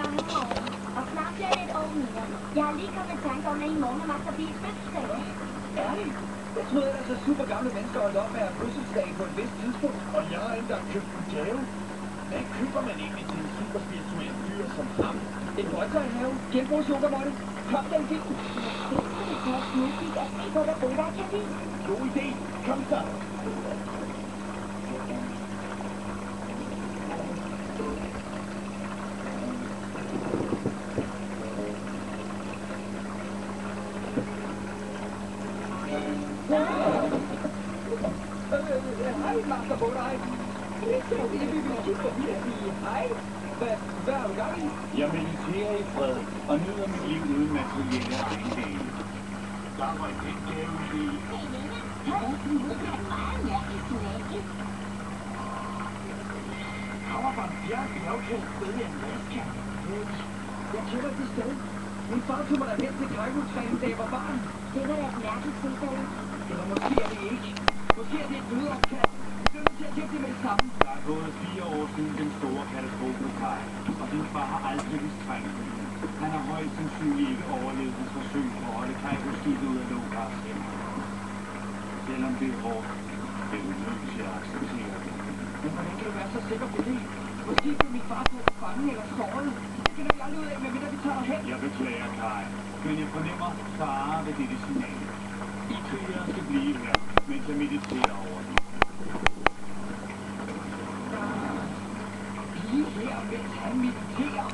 mange år. Og snart bliver jeg et år mere. Jeg har lige kommet i tanke om, at i morgen er Master B's fødselsdag. Er det? Jeg troede ellers, at super gamle mennesker holdt op med at have fødselsdag på et vist tidspunkt. Og jeg har endda købt en gave. Hvad køber man egentlig til en super spirituel fyr som ham? En grøntsagshave? Genbrugsyogamåtte? Kom den fint. Det skal vi tage et smidkig og se på, hvad Oda kan lide. God idé. Kom så. Hej, Master Bodai. Det vi vil kigge forbi at sige hej. Hvad har du gang i? Jeg mediterer i fred og nyder mit liv uden materielle ejendele. Der var et gavelig. Kommer fra en fjern bjergkæld sted i Alaska. Jeg kender det sted. Min far tog mig derhen til kajgutræning, da jeg var barn. Det var da et mærkeligt tilfælde. Eller måske er det ikke. Måske er det et nødopkald. Vi bliver nødt til at tjekke det med det samme. Der er gået 4 år siden den store katastrofe med Kai, og din far har aldrig vist trængsel. Han har højst sandsynligt ikke overlevet hans forsøg på at holde Cairo-skibet ud af Lokars hænder. Selvom det er hårdt, vil du nødt til at acceptere det. Men hvordan kan du være så sikker på det? Måske blev min far taget fange eller såret. Det finder vi aldrig ud af, medmindre vi tager hen. Jeg beklager, Kai, men jeg fornemmer fare ved dette signal. I krigere skal blive her, mens jeg mediterer over det. Blive her, mens han mediterer.